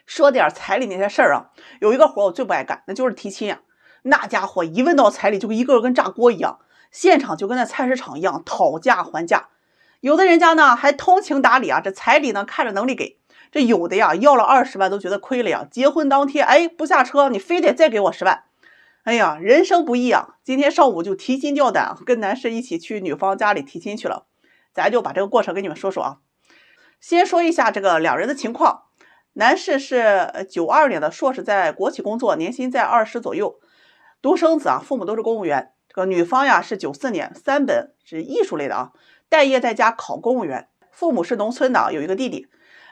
说点彩礼那些事儿啊，有一个活我最不爱干，那就是提亲啊。那家伙一问到彩礼，就一个个跟炸锅一样，现场就跟那菜市场一样讨价还价。有的人家呢还通情达理啊，这彩礼呢看着能力给，这有的呀要了20万都觉得亏了呀。结婚当天，哎，不下车，你非得再给我10万。哎呀，人生不易啊！今天上午就提心吊胆，跟男士一起去女方家里提亲去了。咱就把这个过程给你们说说啊。先说一下这个两人的情况。男士是92年的硕士，在国企工作，年薪在20左右，独生子啊，父母都是公务员。这个女方呀是94年，3本是艺术类的啊，待业在家考公务员，父母是农村的，有一个弟弟。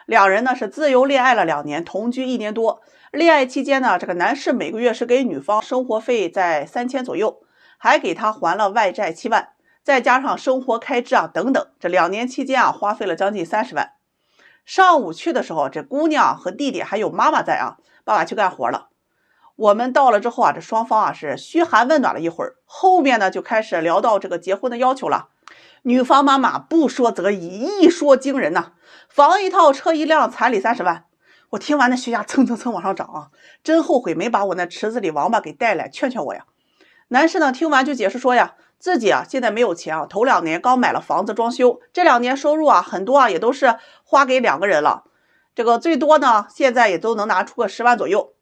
两人呢是自由恋爱了2年，同居1年多。恋爱期间呢，这个男士每个月是给女方生活费在3000左右，还给他还了外债7万，再加上生活开支啊等等，这2年期间啊花费了将近30万。上午去的时候，这姑娘和弟弟还有妈妈在啊，爸爸去干活了。我们到了之后啊，这双方啊是嘘寒问暖了一会儿，后面呢就开始聊到这个结婚的要求了。女方妈妈不说则已，一说惊人呐，房一套，车一辆，彩礼30万。我听完那血压蹭蹭蹭往上涨啊，真后悔没把我那池子里王八给带来劝劝我呀。男士呢听完就解释说呀，自己啊现在没有钱啊，头2年刚买了房子装修，这2年收入啊很多啊也都是花给2个人了，这个最多呢现在也都能拿出个10万左右。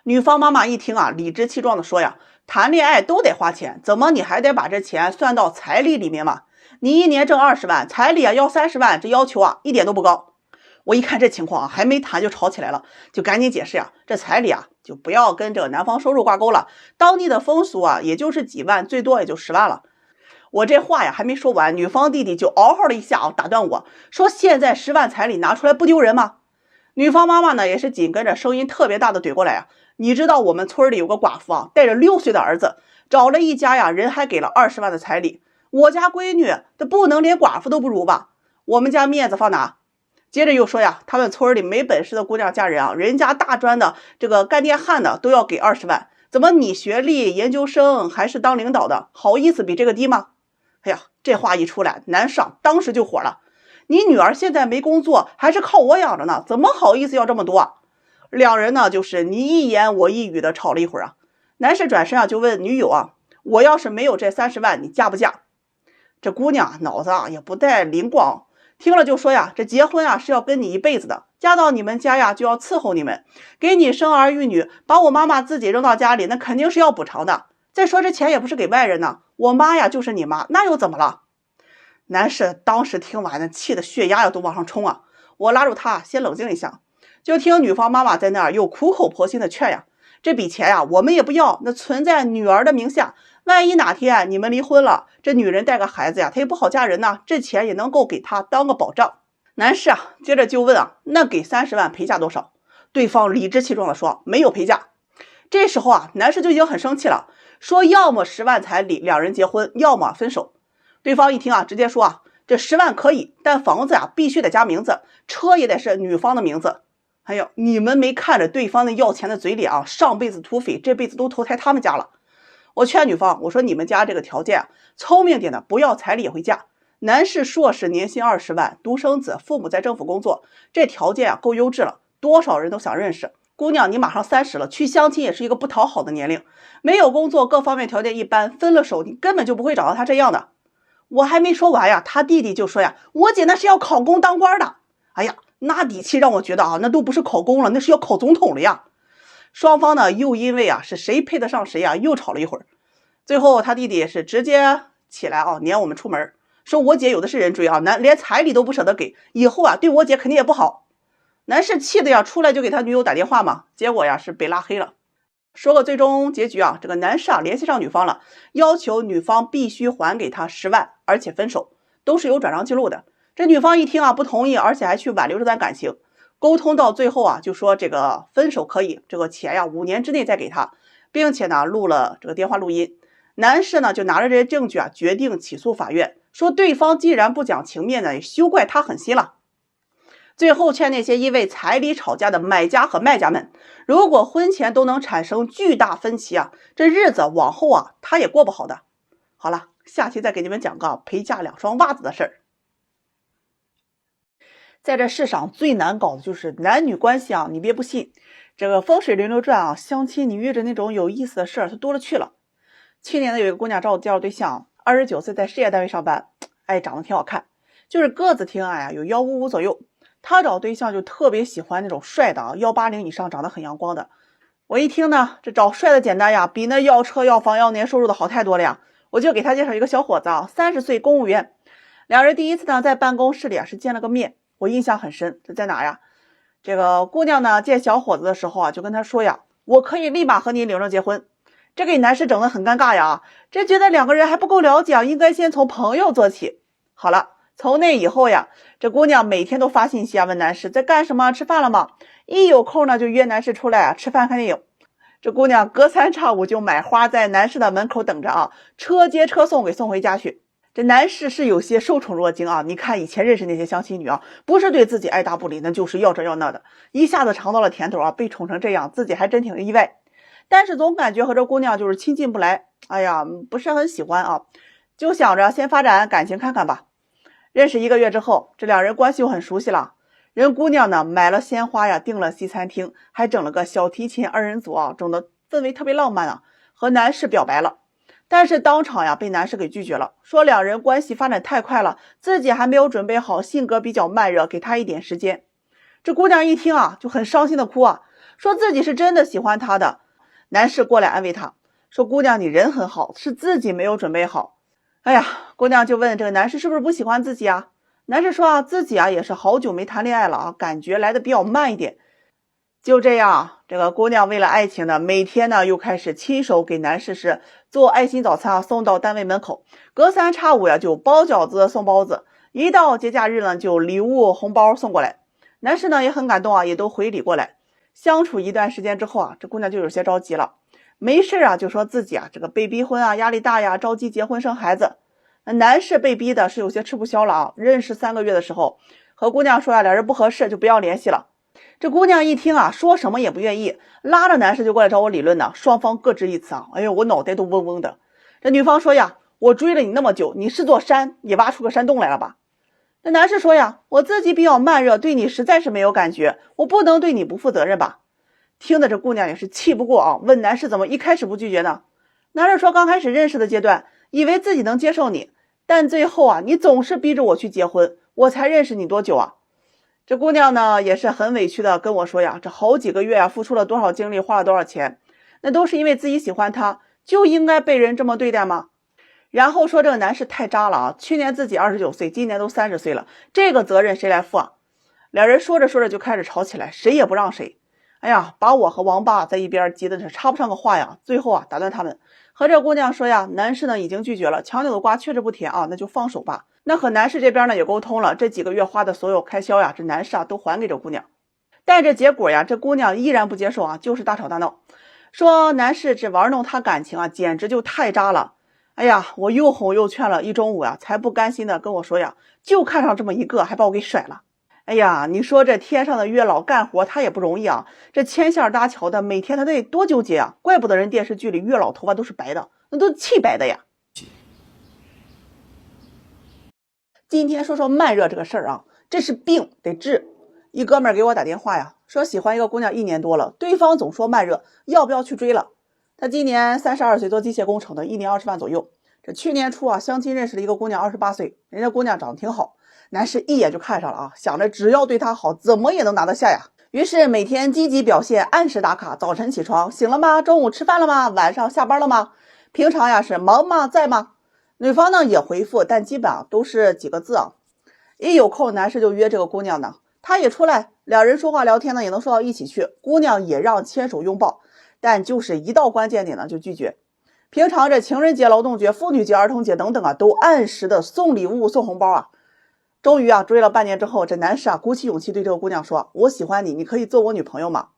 女方妈妈一听啊，理直气壮的说呀，谈恋爱都得花钱，怎么你还得把这钱算到彩礼里面嘛？你1年挣20万，彩礼啊要30万，这要求啊一点都不高。我一看这情况啊，还没谈就吵起来了，就赶紧解释呀，这彩礼啊就不要跟这个男方收入挂钩了，当地的风俗啊也就是几万，最多也就10万了。我这话呀还没说完，女方弟弟就嗷嚎了一下啊，打断我说，现在10万彩礼拿出来不丢人吗？女方妈妈呢也是紧跟着声音特别大的怼过来啊，你知道我们村里有个寡妇啊，带着6岁的儿子找了一家呀，人还给了20万的彩礼，我家闺女这不能连寡妇都不如吧？我们家面子放哪？接着又说呀，他们村里没本事的姑娘嫁人啊，人家大专的这个干电焊的都要给20万，怎么你学历研究生还是当领导的，好意思比这个低吗？哎呀，这话一出来，男上当时就火了，你女儿现在没工作，还是靠我养着呢，怎么好意思要这么多啊？两人呢就是你一言我一语的吵了一会儿啊。男士转身啊就问女友啊，我要是没有这30万，你嫁不嫁？这姑娘脑子啊也不带灵光，听了就说呀，这结婚啊是要跟你一辈子的，嫁到你们家呀就要伺候你们，给你生儿育女，把我妈妈自己扔到家里，那肯定是要补偿的。再说这钱也不是给外人呢，我妈呀就是你妈，那又怎么了？男士当时听完呢，气得血压要都往上冲啊！我拉住他先冷静一下，就听女方妈妈在那儿又苦口婆心的劝呀，这笔钱呀我们也不要，那存在女儿的名下，万一哪天你们离婚了，这女人带个孩子呀，她也不好嫁人呐，这钱也能够给她当个保障。男士啊接着就问啊，那给30万陪嫁多少？对方理直气壮的说没有陪嫁。这时候啊男士就已经很生气了，说要么10万彩礼两人结婚，要么分手。对方一听啊直接说啊，这10万可以，但房子啊必须得加名字，车也得是女方的名字。哎呦，你们没看着对方那要钱的嘴脸啊，上辈子土匪，这辈子都投胎他们家了。我劝女方，我说你们家这个条件啊，聪明点的不要彩礼也会嫁。男士硕士，年薪20万，独生子，父母在政府工作，这条件啊够优质了，多少人都想认识。姑娘你马上30了，去相亲也是一个不讨好的年龄，没有工作，各方面条件一般，分了手你根本就不会找到他这样的。我还没说完呀，他弟弟就说呀，我姐那是要考公当官的。哎呀，那底气让我觉得啊，那都不是考公了，那是要考总统了呀。双方呢又因为啊是谁配得上谁啊，又吵了一会儿。最后他弟弟是直接起来啊撵我们出门，说我姐有的是人追啊，连彩礼都不舍得给，以后啊对我姐肯定也不好。男士气的呀出来就给他女友打电话嘛，结果呀是被拉黑了。说个最终结局啊，这个男士啊联系上女方了，要求女方必须还给他10万，而且分手，都是有转账记录的。这女方一听啊不同意，而且还去挽留这段感情。沟通到最后啊，就说这个分手可以，这个钱呀5年之内再给他，并且呢录了这个电话录音。男士呢就拿着这些证据啊，决定起诉法院，说对方既然不讲情面呢，也休怪他狠心了。最后劝那些因为彩礼吵架的买家和卖家们，如果婚前都能产生巨大分歧啊，这日子往后啊他也过不好的。好了，下期再给你们讲个陪嫁2双袜子的事儿。在这世上最难搞的就是男女关系啊，你别不信，这个风水轮流转啊，相亲你遇着那种有意思的事儿它多了去了。去年呢有一个姑娘找我介绍对象，29岁在事业单位上班，长得挺好看，就是个子挺矮啊，有155左右。她找对象就特别喜欢那种帅的啊，180以上长得很阳光的。我一听呢，这找帅的简单呀，比那要车要房要年收入的好太多了呀。我就给她介绍一个小伙子啊，30岁公务员。两人第一次呢在办公室里是见了个面，我印象很深。这在哪呀？这个姑娘呢见小伙子的时候啊，就跟他说呀，我可以立马和你领证结婚。这给男士整得很尴尬呀，这觉得两个人还不够了解啊，应该先从朋友做起。好了，从那以后呀，这姑娘每天都发信息啊，问男士在干什么，吃饭了吗？一有空呢就约男士出来啊吃饭看电影。这姑娘隔三差五就买花在男士的门口等着啊，车接车送给送回家去。这男士是有些受宠若惊啊，你看以前认识那些相亲女啊，不是对自己爱答不理，那就是要这要那的，一下子尝到了甜头啊，被宠成这样，自己还真挺意外。但是总感觉和这姑娘就是亲近不来，不是很喜欢啊，就想着先发展感情看看吧。认识1个月之后，这两人关系又很熟悉了。人姑娘呢买了鲜花呀，订了西餐厅，还整了个小提琴2人组啊，整的氛围特别浪漫啊，和男士表白了。但是当场呀被男士给拒绝了，说两人关系发展太快了，自己还没有准备好，性格比较慢热，给他一点时间。这姑娘一听啊就很伤心的哭啊，说自己是真的喜欢他的。男士过来安慰她，说姑娘你人很好，是自己没有准备好。姑娘就问这个男士是不是不喜欢自己啊？男士说啊，自己啊也是好久没谈恋爱了啊，感觉来的比较慢一点。就这样，这个姑娘为了爱情呢，每天呢又开始亲手给男士是做爱心早餐啊，送到单位门口，隔三差五呀就包饺子送包子，一到节假日呢就礼物红包送过来。男士呢也很感动啊，也都回礼过来。相处一段时间之后啊，这姑娘就有些着急了，没事啊就说自己啊这个被逼婚啊，压力大呀，着急结婚生孩子。男士被逼的是有些吃不消了啊，认识3个月的时候和姑娘说啊，两人不合适就不要联系了。这姑娘一听啊，说什么也不愿意，拉着男士就过来找我理论呢，双方各执一词啊，我脑袋都嗡嗡的。这女方说呀，我追了你那么久，你是座山，你挖出个山洞来了吧？那男士说呀，我自己比较慢热，对你实在是没有感觉，我不能对你不负责任吧？听的这姑娘也是气不过啊，问男士怎么一开始不拒绝呢？男士说刚开始认识的阶段，以为自己能接受你，但最后啊，你总是逼着我去结婚，我才认识你多久啊？这姑娘呢也是很委屈的跟我说呀，这好几个月啊，付出了多少精力，花了多少钱，那都是因为自己喜欢他，就应该被人这么对待吗？然后说这个男士太渣了啊，去年自己29岁，今年都30岁了，这个责任谁来负啊？两人说着说着就开始吵起来，谁也不让谁。把我和王八在一边急的是插不上个话呀。最后啊打断他们，和这姑娘说呀，男士呢已经拒绝了，强扭的瓜确实不甜啊，那就放手吧。那和男士这边呢也沟通了，这几个月花的所有开销呀，这男士啊都还给这姑娘。但这结果呀，这姑娘依然不接受啊，就是大吵大闹，说男士只玩弄她感情啊，简直就太渣了。我又哄又劝了一中午呀，才不甘心的跟我说呀，就看上这么一个，还把我给甩了。你说这天上的月老干活他也不容易啊，这牵线搭桥的，每天他得多纠结啊，怪不得人电视剧里月老头发都是白的，那都气白的呀。今天说说慢热这个事儿啊，这是病得治。一哥们儿给我打电话呀，说喜欢一个姑娘1年多了，对方总说慢热，要不要去追了？他今年32岁，做机械工程的，1年20万左右。这去年初啊，相亲认识了一个姑娘28岁，人家姑娘长得挺好，男士一眼就看上了啊，想着只要对她好，怎么也能拿得下呀。于是每天积极表现，按时打卡，早晨起床，醒了吗？中午吃饭了吗？晚上下班了吗？平常呀是忙吗？在吗？女方呢也回复，但基本都是几个字啊。一有空，男士就约这个姑娘呢，她也出来，两人说话聊天呢，也能说到一起去。姑娘也让牵手拥抱，但就是一到关键点呢就拒绝。平常这情人节、劳动节、妇女节、儿童节等等啊，都按时的送礼物、送红包啊。终于啊，追了半年之后，这男士啊鼓起勇气对这个姑娘说：“我喜欢你，你可以做我女朋友吗？”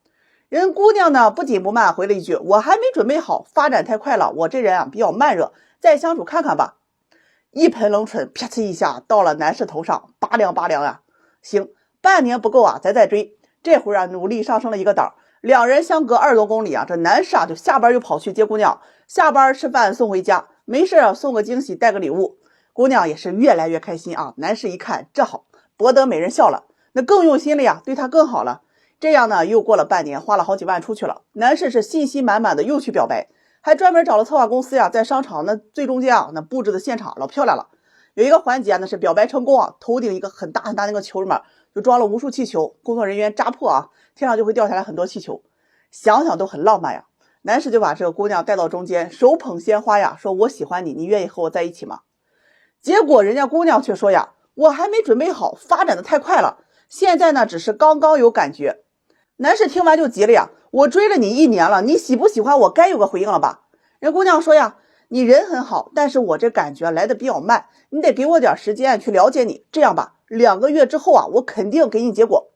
人姑娘呢不紧不慢回了一句：“我还没准备好，发展太快了，我这人啊比较慢热，再相处看看吧。”一盆冷水啪呲一下到了男士头上，拔凉拔凉呀。行，半年不够啊，咱再追。这会儿啊，努力上升了一个档，两人相隔20多公里啊，这男士啊就下班就跑去接姑娘，下班吃饭送回家，没事啊送个惊喜，带个礼物。姑娘也是越来越开心啊。男士一看这好，博得美人笑了，那更用心了呀，对他更好了。这样呢，又过了半年，花了好几万出去了。男士是信心满满的又去表白，还专门找了策划公司呀，在商场那最中间啊，那布置的现场老漂亮了。有一个环节啊，那是表白成功啊，头顶一个很大很大那个球里面就装了无数气球，工作人员扎破啊，天上就会掉下来很多气球，想想都很浪漫呀。男士就把这个姑娘带到中间，手捧鲜花呀，说我喜欢你，你愿意和我在一起吗？结果人家姑娘却说呀，我还没准备好，发展的太快了，现在呢只是刚刚有感觉。男士听完就急了呀，我追了你1年了，你喜不喜欢我该有个回应了吧？人姑娘说呀，你人很好，但是我这感觉来的比较慢，你得给我点时间去了解你。这样吧，2个月之后啊，我肯定给你结果。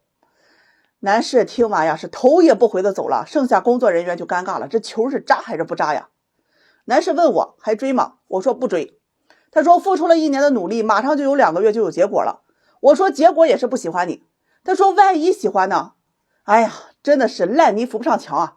男士听完呀，是头也不回的走了，剩下工作人员就尴尬了，这球是扎还是不扎呀？男士问我还追吗？我说不追。他说付出了1年的努力，马上就有2个月就有结果了。我说结果也是不喜欢你。他说万一喜欢呢？哎呀，真的是烂泥扶不上墙啊！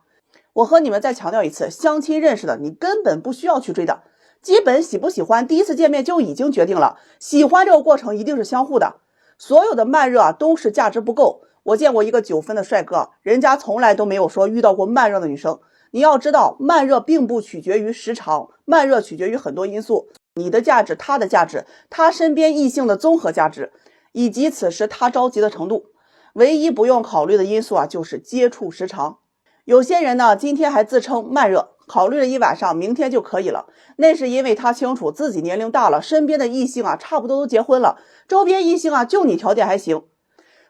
我和你们再强调一次，相亲认识的你根本不需要去追的，基本喜不喜欢第一次见面就已经决定了，喜欢这个过程一定是相互的。所有的慢热啊都是价值不够。我见过一个9分的帅哥，人家从来都没有说遇到过慢热的女生。你要知道，慢热并不取决于时长，慢热取决于很多因素，你的价值，他的价值，他身边异性的综合价值，以及此时他着急的程度。唯一不用考虑的因素啊，就是接触时长。有些人呢，今天还自称慢热，考虑了1晚上，明天就可以了。那是因为他清楚自己年龄大了，身边的异性啊，差不多都结婚了，周边异性啊，就你条件还行。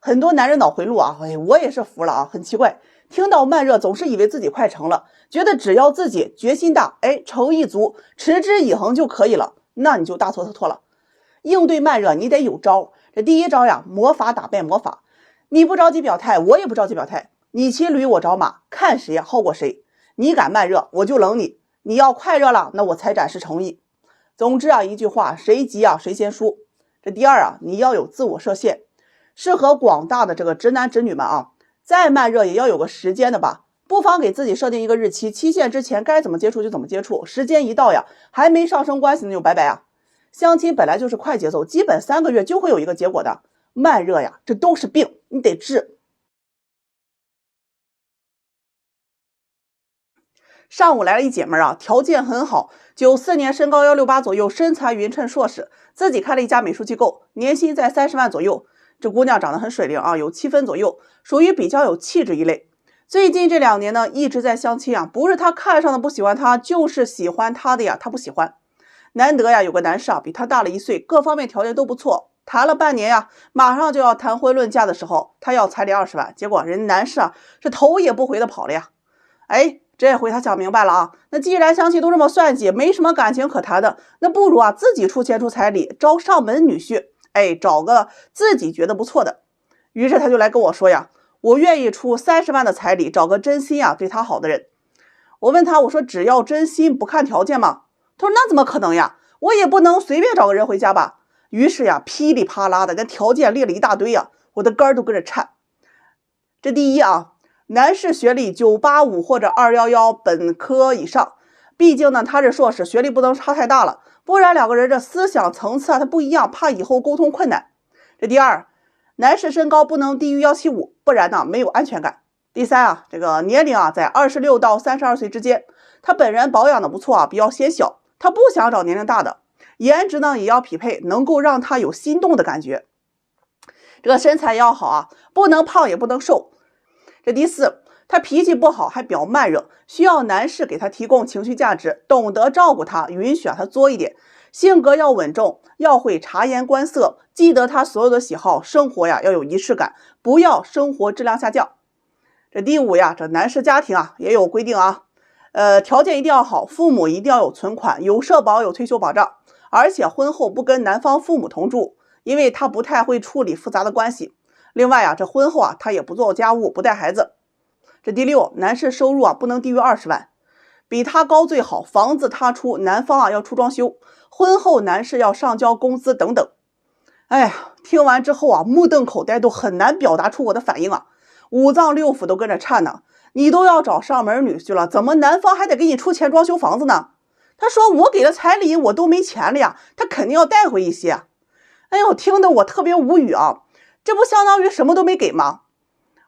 很多男人脑回路啊，我也是服了啊，很奇怪，听到慢热总是以为自己快成了，觉得只要自己决心大，诚意足，持之以恒就可以了，那你就大错特错了。应对慢热你得有招，这第一招呀，魔法打败魔法。你不着急表态，我也不着急表态，你骑驴我找马，看谁好过谁。你敢慢热，我就冷你；你要快热了，那我才展示诚意。总之啊，一句话，谁急啊谁先输。这第二啊，你要有自我设限。适合广大的这个直男直女们啊，再慢热也要有个时间的吧，不妨给自己设定一个日期，期限之前该怎么接触就怎么接触，时间一到呀，还没上升关系那就拜拜啊。相亲本来就是快节奏，基本3个月就会有一个结果的，慢热呀，这都是病，你得治。上午来了一姐们啊，条件很好，94年，身高168左右，身材匀称，硕士，自己开了一家美术机构，年薪在30万左右。这姑娘长得很水灵啊，有7分左右，属于比较有气质一类。最近这2年呢，一直在相亲啊，不是她看上的不喜欢她，就是喜欢她的呀，她不喜欢。难得呀，有个男士啊，比她大了1岁，各方面条件都不错，谈了半年呀，马上就要谈婚论嫁的时候，他要彩礼20万，结果人男士啊，是头也不回的跑了呀。这回他想明白了啊，那既然相亲都这么算计，没什么感情可谈的，那不如啊自己出钱出彩礼，招上门女婿。找个自己觉得不错的。于是他就来跟我说呀，我愿意出30万的彩礼，找个真心啊对他好的人。我问他，我说只要真心不看条件吗？他说那怎么可能呀，我也不能随便找个人回家吧。于是呀，噼里啪啦的跟条件列了一大堆呀，我的肝都跟着颤。这第一啊，男士学历985或者211本科以上，毕竟呢他是硕士，学历不能差太大了，不然2个人这思想层次啊他不一样，怕以后沟通困难。这第二，男士身高不能低于175，不然呢没有安全感。第三啊，这个年龄啊在26到32岁之间，他本人保养的不错啊，比较显小，他不想找年龄大的。颜值呢也要匹配，能够让他有心动的感觉。这个身材也要好啊，不能胖也不能瘦。这第四，他脾气不好，还比较慢热，需要男士给他提供情绪价值，懂得照顾他，允许他作一点。性格要稳重，要会察言观色，记得他所有的喜好，生活呀要有仪式感，不要生活质量下降。这第五呀，这男士家庭啊也有规定啊，条件一定要好，父母一定要有存款，有社保，有退休保障，而且婚后不跟男方父母同住，因为他不太会处理复杂的关系。另外啊，这婚后啊他也不做家务，不带孩子。这第六，男士收入啊不能低于20万，比他高最好，房子他出，男方啊要出装修，婚后男士要上交工资等等。听完之后啊，目瞪口呆，都很难表达出我的反应啊，五脏六腑都跟着颤呢。你都要找上门女婿了，怎么男方还得给你出钱装修房子呢？他说我给了彩礼，我都没钱了呀，他肯定要带回一些。听得我特别无语啊。这不相当于什么都没给吗？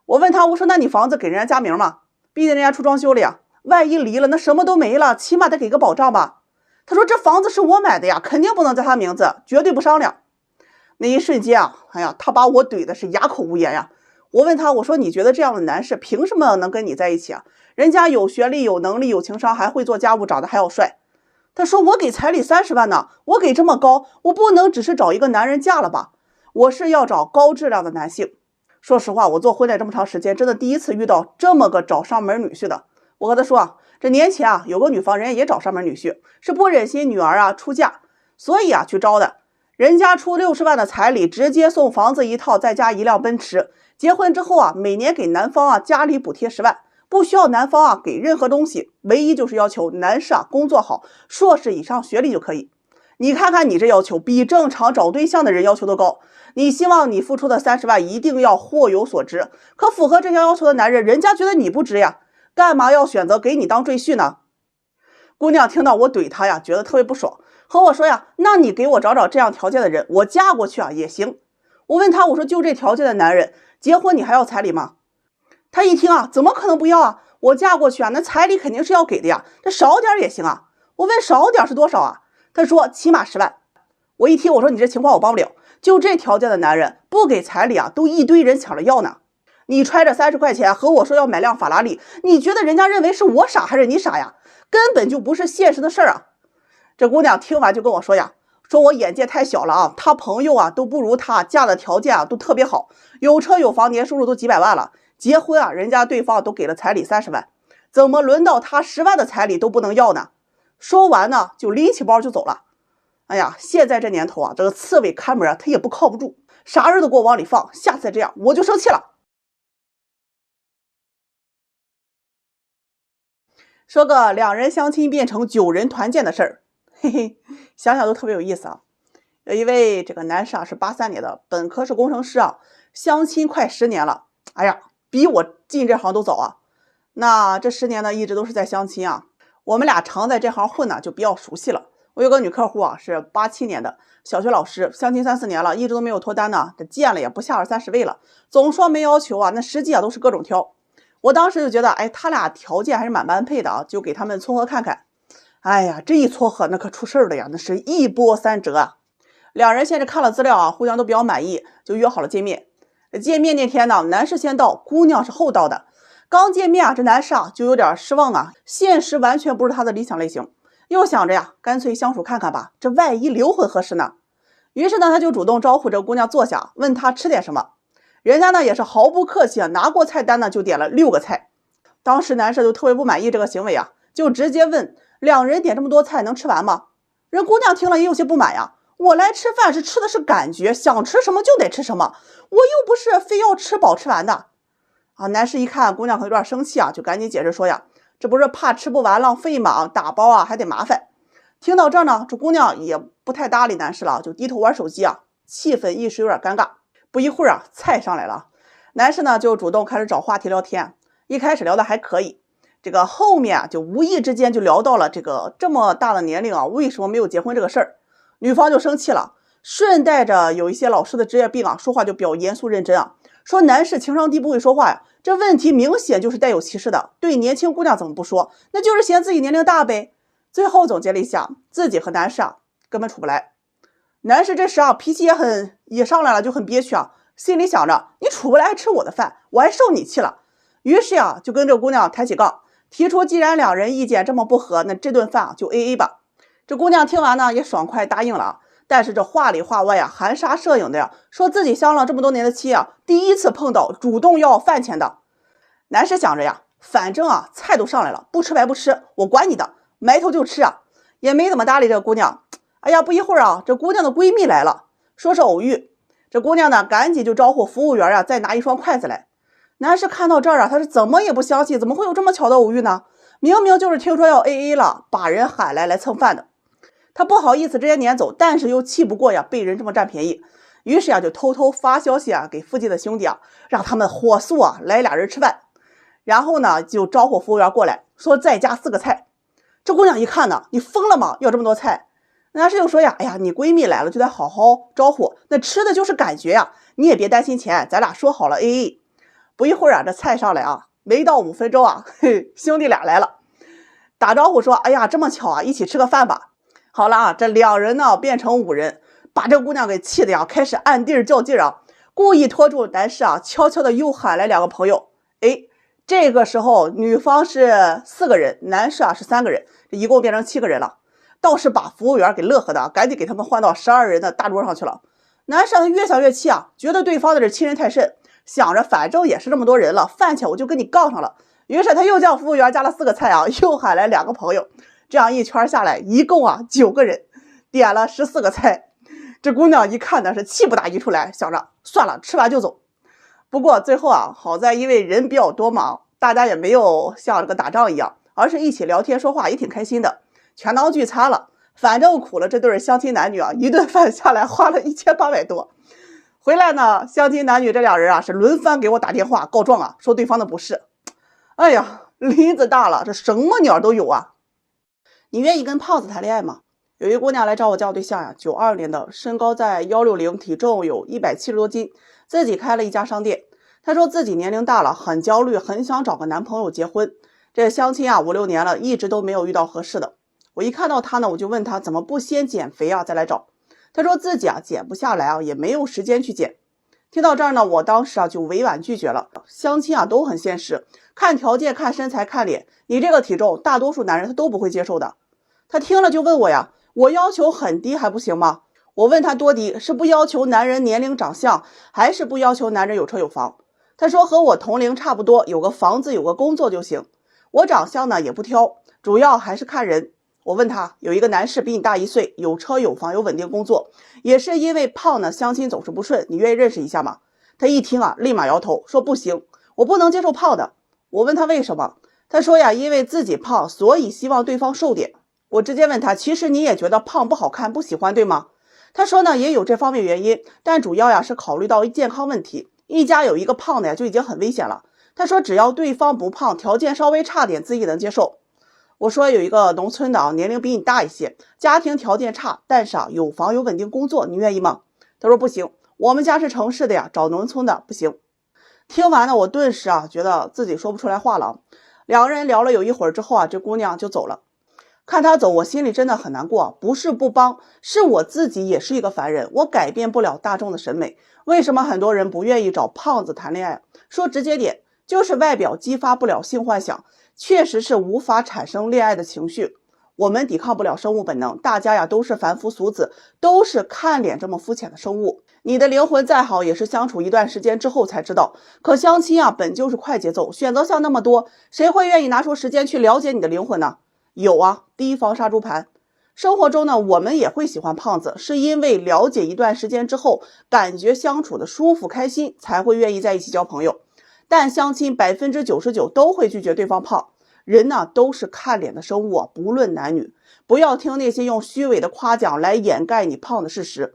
我问他，我说那你房子给人家加名吗？毕竟人家出装修了呀，万一离了那什么都没了，起码得给个保障吧。他说这房子是我买的呀，肯定不能在他名字，绝对不商量。那一瞬间啊，哎呀，他把我怼的是哑口无言呀。我问他，我说你觉得这样的男士凭什么能跟你在一起啊？人家有学历、有能力、有情商，还会做家务，长得还要帅。他说我给彩礼30万呢，我给这么高，我不能只是找一个男人嫁了吧？我是要找高质量的男性。说实话，我做婚恋这么长时间，真的第一次遇到这么个找上门女婿的。我和他说啊，这年前啊，有个女方人家也找上门女婿，是不忍心女儿啊出嫁，所以啊去招的。人家出60万的彩礼，直接送房子1套，再加1辆奔驰。结婚之后啊，每年给男方啊家里补贴10万，不需要男方啊给任何东西，唯一就是要求男士啊工作好，硕士以上学历就可以。你看看你这要求，比正常找对象的人要求都高。你希望你付出的30万一定要货有所值，可符合这项要求的男人，人家觉得你不值呀，干嘛要选择给你当赘婿呢？姑娘听到我怼她呀，觉得特别不爽，和我说呀，那你给我找找这样条件的人，我嫁过去啊也行。我问她，我说就这条件的男人，结婚你还要彩礼吗？她一听啊，怎么可能不要啊？我嫁过去啊，那彩礼肯定是要给的呀，这少点也行啊。我问少点是多少啊？她说起码10万。我一听，我说你这情况我帮不了，就这条件的男人不给彩礼啊，都一堆人抢着要呢。你揣着30块钱和我说要买辆法拉利，你觉得人家认为是我傻还是你傻呀？根本就不是现实的事儿啊！这姑娘听完就跟我说呀，说我眼界太小了啊，她朋友啊都不如她，嫁的条件啊都特别好，有车有房，年收入都几百万了，结婚啊人家对方都给了彩礼30万，怎么轮到她10万的彩礼都不能要呢？说完呢就拎起包就走了。哎呀，现在这年头啊，这个刺猬看门啊，他也不靠不住，啥人都给我往里放，下次再这样我就生气了。说个2人相亲变成9人团建的事儿，嘿嘿，想想都特别有意思啊。有一位这个男士啊，是83年的，本科是工程师啊，相亲快10年了，哎呀，比我进这行都早啊。那这10年呢，一直都是在相亲啊，我们俩常在这行混呢，就比较熟悉了。我有个女客户啊，是87年的，小学老师，相亲3、4年了，一直都没有脱单呢，这见了也不下20、30位了，总说没要求啊，那实际啊都是各种挑。我当时就觉得，哎，他俩条件还是蛮般配的啊，就给他们撮合看看。哎呀，这一撮合那可出事儿了呀，那是一波3折啊。2人先是看了资料啊，互相都比较满意，就约好了见面。见面那天呢，男士先到，姑娘是后到的。刚见面啊，这男士啊就有点失望啊，现实完全不是他的理想类型，又想着呀，干脆相处看看吧，这万一灵魂合适呢？于是呢，他就主动招呼这姑娘坐下，问她吃点什么。人家呢也是毫不客气啊，拿过菜单呢就点了6个菜。当时男士就特别不满意这个行为啊，就直接问2人点这么多菜能吃完吗？人姑娘听了也有些不满呀，我来吃饭是吃的是感觉，想吃什么就得吃什么，我又不是非要吃饱吃完的啊。男士一看姑娘可能有点生气啊，就赶紧解释说呀，这不是怕吃不完浪费吗？打包啊还得麻烦。听到这儿呢，这姑娘也不太搭理男士了，就低头玩手机啊，气氛一时有点尴尬。不一会儿啊，菜上来了，男士呢就主动开始找话题聊天，一开始聊的还可以，这个后面啊就无意之间就聊到了这么大的年龄啊，为什么没有结婚这个事儿，女方就生气了，顺带着有一些老师的职业病啊，说话就比较严肃认真啊，说男士情商低不会说话呀，这问题明显就是带有歧视的，对年轻姑娘怎么不说，那就是嫌自己年龄大呗。最后总结了一下，自己和男士啊根本处不来。男士这时啊脾气也上来了，就很憋屈啊，心里想着你处不来吃我的饭，我还受你气了。于是呀就跟这姑娘抬起杠，提出既然2人意见这么不合，那这顿饭啊就 AA 吧。这姑娘听完呢也爽快答应了啊，但是这话里话外啊含沙射影的呀，说自己相了这么多年的妻啊，第一次碰到主动要饭钱的。男士想着呀，反正啊菜都上来了，不吃白不吃，我管你的，埋头就吃啊，也没怎么搭理这个姑娘。哎呀，不一会儿啊，这姑娘的闺蜜来了，说是偶遇。这姑娘呢，赶紧就招呼服务员啊，再拿1双筷子来。男士看到这儿啊，他是怎么也不相信，怎么会有这么巧的偶遇呢？明明就是听说要 AA 了，把人喊来蹭饭的。他不好意思直接撵走，但是又气不过呀，被人这么占便宜，于是呀，就偷偷发消息啊给附近的兄弟啊，让他们火速啊来2人吃饭。然后呢，就招呼服务员过来，说再加4个菜。这姑娘一看呢，你疯了吗？要这么多菜？男士就说呀，哎呀，你闺蜜来了就得好好招呼，那吃的就是感觉呀，你也别担心钱，咱俩说好了 AA。不一会儿啊，这菜上来啊，没到5分钟啊，兄弟俩来了，打招呼说，哎呀，这么巧啊，一起吃个饭吧。好了啊，这2人呢变成5人，把这姑娘给气的呀，开始暗地较劲啊，故意拖住男士啊，悄悄的又喊来2个朋友。这个时候女方是4个人，男士啊是3个人，这一共变成7个人了。倒是把服务员给乐呵的，赶紧给他们换到12人的大桌上去了。男士他越想越气啊，觉得对方的这欺人太甚，想着反正也是这么多人了，饭钱我就跟你杠上了。于是他又叫服务员加了4个菜啊，又喊来2个朋友，这样一圈下来，一共啊9个人，点了14个菜。这姑娘一看呢是气不打一处来，想着算了，吃完就走。不过最后啊，好在因为人比较多嘛，大家也没有像这个打仗一样，而是一起聊天说话，也挺开心的，全当聚餐了。反正苦了这对相亲男女啊，一顿饭下来花了1800多。回来呢，相亲男女这2人啊是轮番给我打电话告状啊，说对方的不是。哎呀，林子大了，这什么鸟都有啊。你愿意跟胖子谈恋爱吗？有一姑娘来找我交对象呀，92年的，身高在160，体重有170多斤，自己开了一家商店。她说自己年龄大了，很焦虑，很想找个男朋友结婚。这相亲啊5、6年了，一直都没有遇到合适的。我一看到她呢，我就问她怎么不先减肥啊再来找。她说自己啊减不下来啊，也没有时间去减。听到这儿呢，我当时啊就委婉拒绝了。相亲啊都很现实，看条件、看身材、看脸，你这个体重，大多数男人他都不会接受的。她听了就问我呀，我要求很低还不行吗？我问她多低，是不要求男人年龄长相，还是不要求男人有车有房？她说和我同龄差不多，有个房子有个工作就行。我长相呢也不挑，主要还是看人。我问她，有一个男士比你大1岁，有车有房有稳定工作，也是因为胖呢相亲总是不顺，你愿意认识一下吗？她一听啊立马摇头说不行，我不能接受胖的。我问她为什么？她说呀，因为自己胖，所以希望对方瘦点。我直接问她，其实你也觉得胖不好看不喜欢对吗？她说呢也有这方面原因，但主要呀是考虑到健康问题，一家有一个胖的呀就已经很危险了。她说只要对方不胖，条件稍微差点自己能接受。我说有一个农村的啊，年龄比你大一些，家庭条件差，但是啊有房有稳定工作，你愿意吗？她说不行，我们家是城市的呀，找农村的不行。听完呢，我顿时啊觉得自己说不出来话了。2个人聊了有一会儿之后啊，这姑娘就走了。看她走，我心里真的很难过，不是不帮，是我自己也是一个凡人，我改变不了大众的审美。为什么很多人不愿意找胖子谈恋爱？说直接点，就是外表激发不了性幻想，确实是无法产生恋爱的情绪。我们抵抗不了生物本能，大家呀都是凡夫俗子，都是看脸这么肤浅的生物。你的灵魂再好，也是相处一段时间之后才知道。可相亲啊本就是快节奏，选择项那么多，谁会愿意拿出时间去了解你的灵魂呢？有啊，提防杀猪盘。生活中呢，我们也会喜欢胖子，是因为了解一段时间之后，感觉相处的舒服开心，才会愿意在一起交朋友。但相亲99%都会拒绝对方胖。人呢都是看脸的生物啊，不论男女，不要听那些用虚伪的夸奖来掩盖你胖的事实。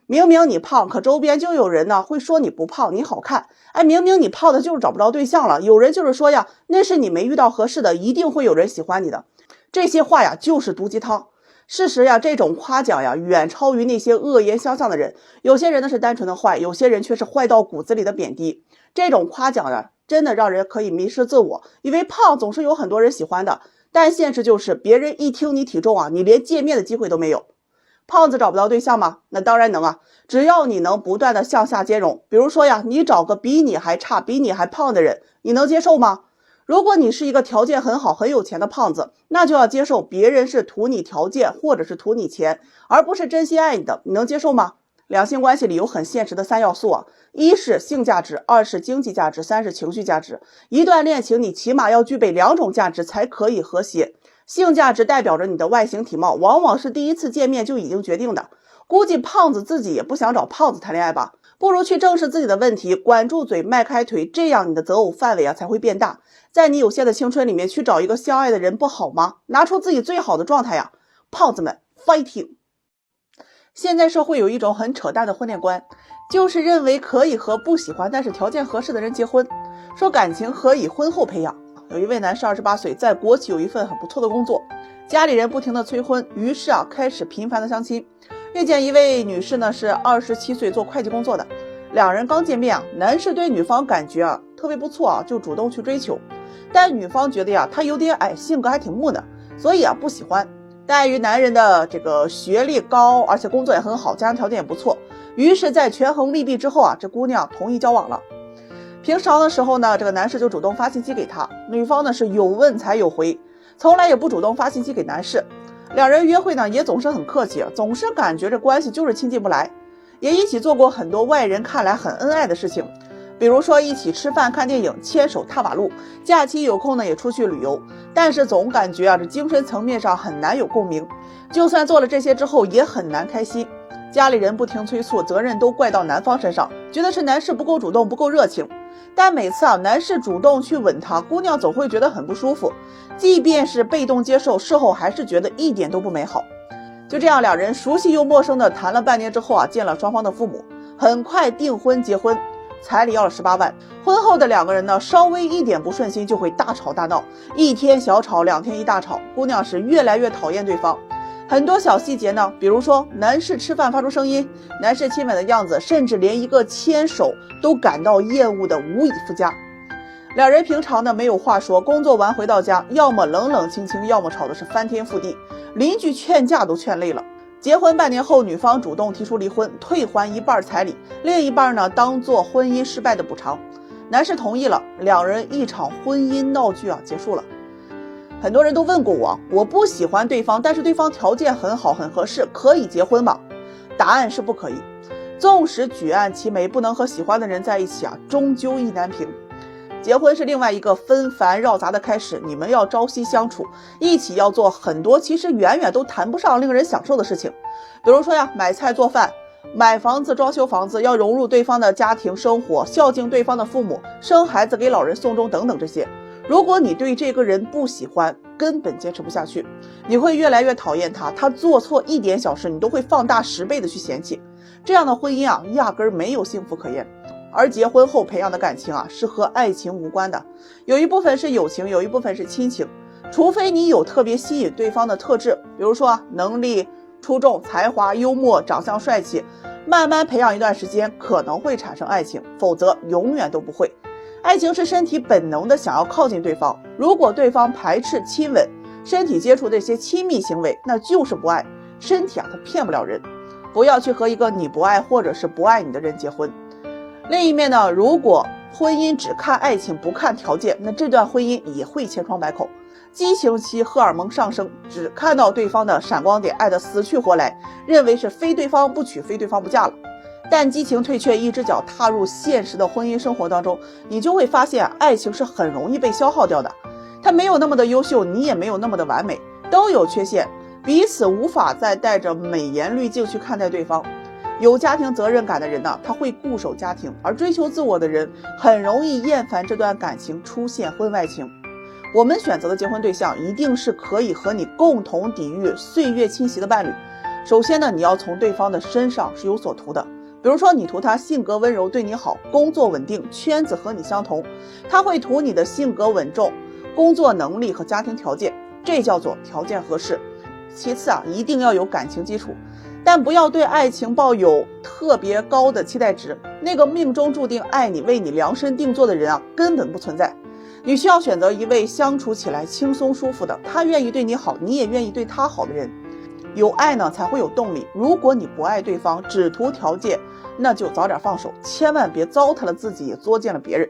明明你胖，可周边就有人呢会说你不胖，你好看。明明你胖的就是找不着对象了，有人就是说呀，那是你没遇到合适的，一定会有人喜欢你的。这些话呀就是毒鸡汤。事实呀，这种夸奖呀远超于那些恶言相向的人。有些人呢是单纯的坏，有些人却是坏到骨子里的贬低。这种夸奖呀真的让人可以迷失自我，以为胖总是有很多人喜欢的，但现实就是别人一听你体重啊，你连见面的机会都没有。胖子找不到对象吗？那当然能啊，只要你能不断的向下兼容。比如说呀，你找个比你还差比你还胖的人，你能接受吗？如果你是一个条件很好很有钱的胖子，那就要接受别人是图你条件或者是图你钱，而不是真心爱你的，你能接受吗？两性关系里有很现实的3要素啊，一是性价值，二是经济价值，三是情绪价值。一段恋情你起码要具备2种价值才可以和谐。性价值代表着你的外形体貌，往往是第一次见面就已经决定的。估计胖子自己也不想找胖子谈恋爱吧，不如去正视自己的问题，管住嘴，迈开腿，这样你的择偶范围啊才会变大。在你有限的青春里面去找一个相爱的人不好吗？拿出自己最好的状态呀，胖子们 fighting。现在社会有一种很扯淡的婚恋观，就是认为可以和不喜欢但是条件合适的人结婚，说感情可以婚后培养。有一位男士28岁，在国企有一份很不错的工作，家里人不停的催婚，于是开始频繁的相亲。遇见一位女士呢，是27岁做会计工作的，两人刚见面男士对女方感觉特别不错就主动去追求，但女方觉得他有点矮，性格还挺木的，所以不喜欢。但碍于男人的这个学历高，而且工作也很好，家庭条件也不错，于是在权衡利弊之后这姑娘同意交往了。平常的时候呢，这个男士就主动发信息给她，女方呢是有问才有回，从来也不主动发信息给男士。两人约会呢也总是很客气，总是感觉这关系就是亲近不来，也一起做过很多外人看来很恩爱的事情，比如说一起吃饭看电影，牵手踏马路，假期有空呢也出去旅游，但是总感觉这精神层面上很难有共鸣，就算做了这些之后也很难开心。家里人不停催促，责任都怪到男方身上，觉得是男士不够主动不够热情，但每次男士主动去吻她，姑娘总会觉得很不舒服，即便是被动接受，事后还是觉得一点都不美好。就这样，两人熟悉又陌生的谈了半年之后见了双方的父母，很快订婚结婚，彩礼要了18万。婚后的两个人呢，稍微一点不顺心就会大吵大闹，一天小吵2天一大吵，姑娘是越来越讨厌对方。很多小细节呢，比如说男士吃饭发出声音，男士亲吻的样子，甚至连一个牵手都感到厌恶的无以复加。两人平常呢没有话说，工作完回到家，要么冷冷清清，要么吵的是翻天覆地，邻居劝架都劝累了。结婚半年后，女方主动提出离婚，退还一半彩礼，另一半呢当做婚姻失败的补偿。男士同意了，两人一场婚姻闹剧结束了。很多人都问过我不喜欢对方，但是对方条件很好很合适，可以结婚吗？答案是不可以。纵使举案齐眉，不能和喜欢的人在一起终究意难平。结婚是另外一个纷繁绕杂的开始，你们要朝夕相处，一起要做很多其实远远都谈不上令人享受的事情，比如说买菜做饭，买房子装修房子，要融入对方的家庭生活，孝敬对方的父母，生孩子给老人送终等等这些。如果你对这个人不喜欢，根本坚持不下去，你会越来越讨厌他，他做错一点小事你都会放大10倍的去嫌弃，这样的婚姻压根儿没有幸福可言。而结婚后培养的感情是和爱情无关的，有一部分是友情，有一部分是亲情，除非你有特别吸引对方的特质，比如说能力出众、才华、幽默、长相帅气，慢慢培养一段时间可能会产生爱情，否则永远都不会。爱情是身体本能的想要靠近对方，如果对方排斥亲吻、身体接触这些亲密行为，那就是不爱。身体它骗不了人，不要去和一个你不爱或者是不爱你的人结婚。另一面呢，如果婚姻只看爱情不看条件，那这段婚姻也会千疮百孔。激情期荷尔蒙上升，只看到对方的闪光点，爱得死去活来，认为是非对方不娶非对方不嫁了。但激情退却，一只脚踏入现实的婚姻生活当中，你就会发现爱情是很容易被消耗掉的。它没有那么的优秀，你也没有那么的完美，都有缺陷，彼此无法再带着美颜滤镜去看待对方。有家庭责任感的人他会固守家庭，而追求自我的人很容易厌烦这段感情，出现婚外情。我们选择的结婚对象一定是可以和你共同抵御岁月侵袭的伴侣。首先呢，你要从对方的身上是有所图的，比如说你图他性格温柔对你好，工作稳定，圈子和你相同，他会图你的性格稳重，工作能力和家庭条件，这叫做条件合适。其次一定要有感情基础，但不要对爱情抱有特别高的期待值，那个命中注定爱你为你量身定做的人根本不存在。你需要选择一位相处起来轻松舒服的，他愿意对你好，你也愿意对他好的人。有爱呢才会有动力，如果你不爱对方，只图条件，那就早点放手，千万别糟蹋了自己，也作践了别人。